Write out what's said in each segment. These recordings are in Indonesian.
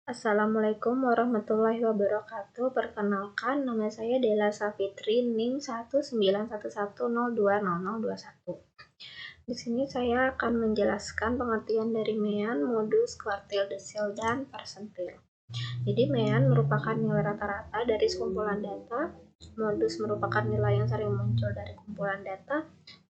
Assalamualaikum warahmatullahi wabarakatuh. Perkenalkan, nama saya Dela Safitri, NIM 19110200021. Di sini saya akan menjelaskan pengertian dari mean, modus, kuartil, desil, dan persentil. Jadi mean merupakan nilai rata-rata dari sekumpulan data, modus merupakan nilai yang sering muncul dari kumpulan data,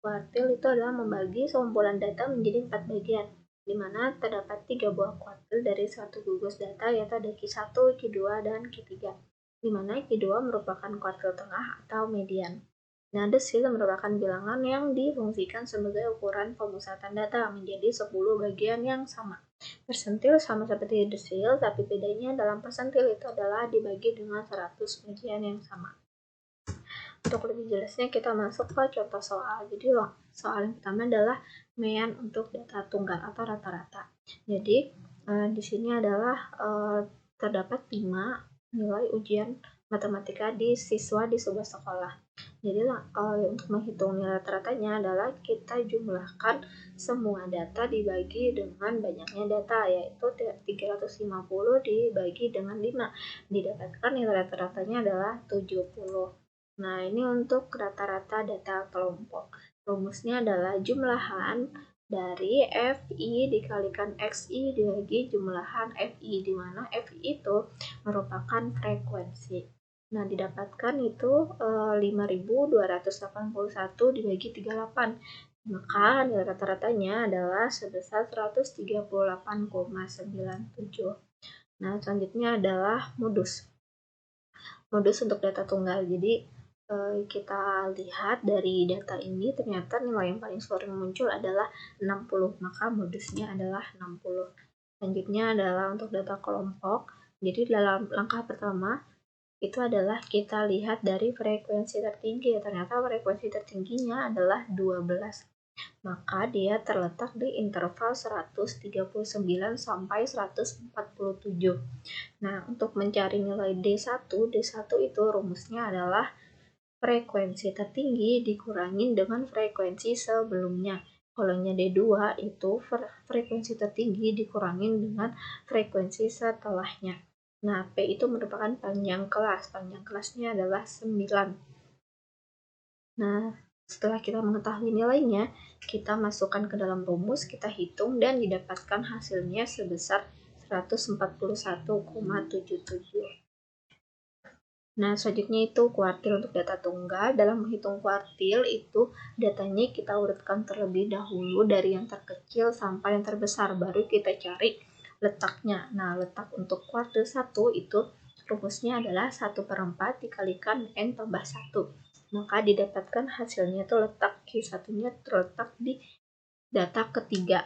kuartil itu adalah membagi sekumpulan data menjadi 4 bagian, di mana terdapat 3 buah kuartil dari suatu gugus data, yaitu ada Q1, Q2, dan Q3, di mana Q2 merupakan kuartil tengah atau median. Nah, desil merupakan bilangan yang difungsikan sebagai ukuran pemusatan data menjadi 10 bagian yang sama. Persentil sama seperti desil, tapi bedanya dalam persentil itu adalah dibagi dengan 100 bagian yang sama. Untuk lebih jelasnya kita masuk ke contoh soal. Jadi soal yang pertama adalah mean untuk data tunggal atau rata-rata. Jadi di sini adalah terdapat 5 nilai ujian matematika di siswa di sebuah sekolah. Jadi untuk menghitung nilai rata-ratanya adalah kita jumlahkan semua data dibagi dengan banyaknya data, yaitu 350 dibagi dengan 5. Didapatkan nilai rata-ratanya adalah 70. Nah, ini untuk rata-rata data kelompok. Rumusnya adalah jumlahan dari FI dikalikan XI dibagi jumlahan FI, di mana FI itu merupakan frekuensi. Nah, didapatkan itu 5.281 dibagi 38. Maka nilai rata-ratanya adalah sebesar 138,97. Nah, selanjutnya adalah modus. Modus untuk data tunggal. Jadi kita lihat dari data ini ternyata nilai yang paling sering muncul adalah 60, maka modusnya adalah 60. Selanjutnya adalah untuk data kelompok. Jadi dalam langkah pertama itu adalah kita lihat dari frekuensi tertinggi. Ternyata frekuensi tertingginya adalah 12. Maka dia terletak di interval 139 sampai 147. Nah, untuk mencari nilai D1 itu rumusnya adalah frekuensi tertinggi dikurangin dengan frekuensi sebelumnya. Kalau D2 itu frekuensi tertinggi dikurangin dengan frekuensi setelahnya. Nah, P itu merupakan panjang kelas. Panjang kelasnya adalah 9. Nah, setelah kita mengetahui nilainya, kita masukkan ke dalam rumus, kita hitung, dan didapatkan hasilnya sebesar 141,77. Nah, selanjutnya itu kuartil untuk data tunggal. Dalam menghitung kuartil itu datanya kita urutkan terlebih dahulu dari yang terkecil sampai yang terbesar, baru kita cari letaknya. Nah, letak untuk kuartil 1 itu rumusnya adalah 1/4 dikalikan N tambah 1. Maka didapatkan hasilnya itu letak Q1-nya terletak di data ketiga,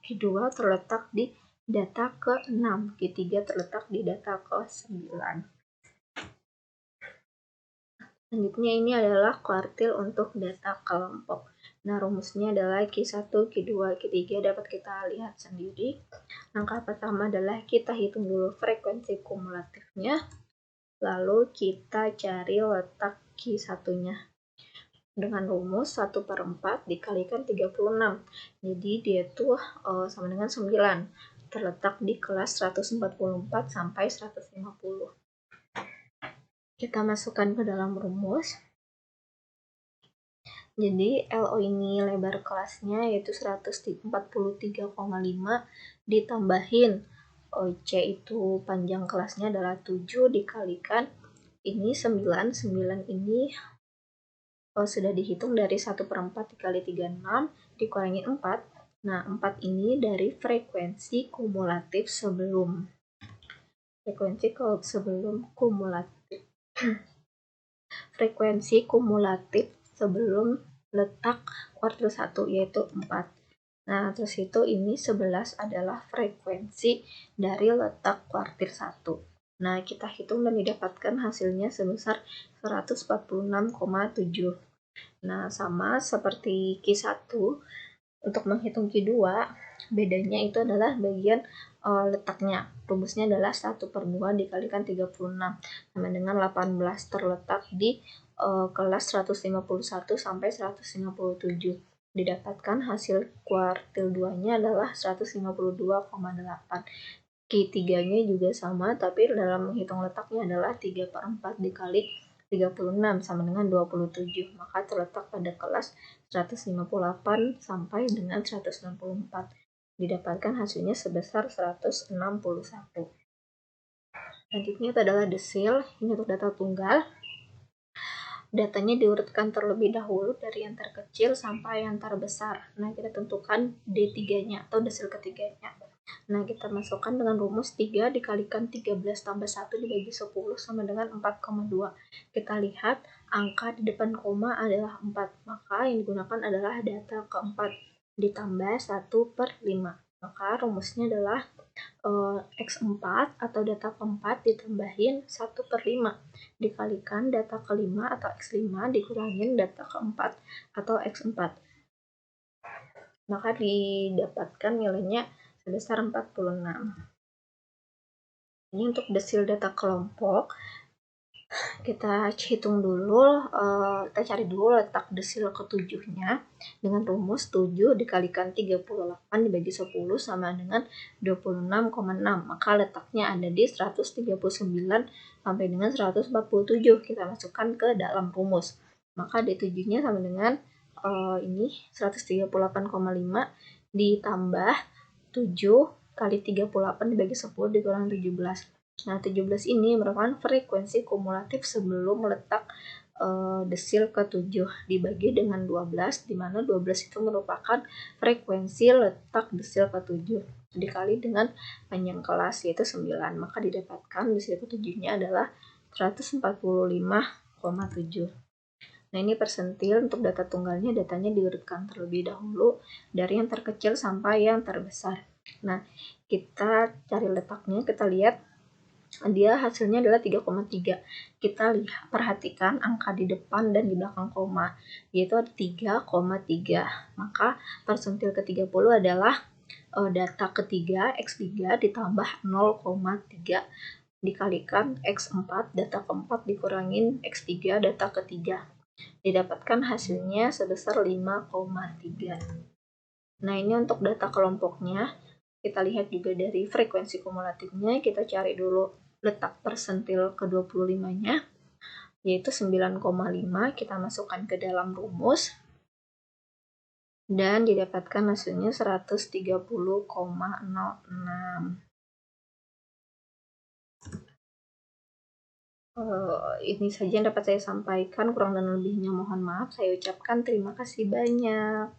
Q2 terletak di data ke-6, Q3 terletak di data ke-9. Selanjutnya ini adalah kuartil untuk data kelompok. Nah, rumusnya adalah Q1, Q2, Q3 dapat kita lihat sendiri. Langkah pertama adalah kita hitung dulu frekuensi kumulatifnya, lalu kita cari letak Q1-nya. Dengan rumus 1/4 dikalikan 36. Jadi dia tuh sama dengan 9. Terletak di kelas 144 sampai 150. Kita masukkan ke dalam rumus. Jadi LO ini lebar kelasnya yaitu 143,5 ditambahin OC itu panjang kelasnya adalah 7 dikalikan ini 9. 9 ini sudah dihitung dari 1/4 dikali 36 dikurangi 4. Nah, 4 ini dari frekuensi kumulatif sebelum. Frekuensi kumulatif sebelum letak kuartil 1 yaitu 4. Nah, terus itu ini 11 adalah frekuensi dari letak kuartil 1. Nah, kita hitung dan didapatkan hasilnya sebesar 146,7. Nah, sama seperti Q1, untuk menghitung Q2, bedanya itu adalah bagian letaknya. Rumusnya adalah 1/2 dikalikan 36, sama dengan 18, terletak di kelas 151 sampai 157. Didapatkan hasil kuartil 2-nya adalah 152,8. Q3-nya juga sama, tapi dalam menghitung letaknya adalah 3/4 dikali 36 sama dengan 27. Maka terletak pada kelas 158 sampai dengan 164. Didapatkan hasilnya sebesar 161. Selanjutnya itu adalah desil. Ini untuk data tunggal. Datanya diurutkan terlebih dahulu dari yang terkecil sampai yang terbesar. Nah, kita tentukan D3-nya atau desil ketiganya. Nah, kita masukkan dengan rumus 3 dikalikan 13 tambah 1 dibagi 10 sama dengan 4,2. Kita lihat angka di depan koma adalah 4, maka yang digunakan adalah data keempat ditambah 1/5. Maka rumusnya adalah X4 atau data keempat ditambahin 1/5 dikalikan data kelima atau X5 dikurangin data keempat atau X4. Maka didapatkan nilainya sebesar 46. Ini untuk desil data kelompok. Kita hitung dulu, kita cari dulu letak desil ke-7-nya dengan rumus 7 dikalikan 38 dibagi 10 sama dengan 26,6. Maka letaknya ada di 139 sampai dengan 147. Kita masukkan ke dalam rumus. Maka D7-nya sama dengan ini 138,5 ditambah 7 kali 38 dibagi 10 dikurang 17. Nah, 17 ini merupakan frekuensi kumulatif sebelum letak desil ke-7 dibagi dengan 12, di mana 12 itu merupakan frekuensi letak desil ke-7 dikali dengan panjang kelas yaitu 9. Maka didapatkan desil ke-7-nya adalah 145,7. Nah, ini persentil untuk data tunggalnya, datanya diurutkan terlebih dahulu dari yang terkecil sampai yang terbesar. Nah, kita cari letaknya, kita lihat dia hasilnya adalah 3,3. Kita lihat, perhatikan angka di depan dan di belakang koma, yaitu ada 3,3. Maka persentil ke-30 adalah data ketiga X3 ditambah 0,3 dikalikan X4 data keempat dikurangin X3 data ketiga. Didapatkan hasilnya sebesar 5,3. Nah, ini untuk data kelompoknya. Kita lihat juga dari frekuensi kumulatifnya, kita cari dulu letak persentil ke-25-nya, yaitu 9,5, kita masukkan ke dalam rumus, dan didapatkan hasilnya 130,06. Ini saja yang dapat saya sampaikan, kurang dan lebihnya mohon maaf. Saya ucapkan terima kasih banyak.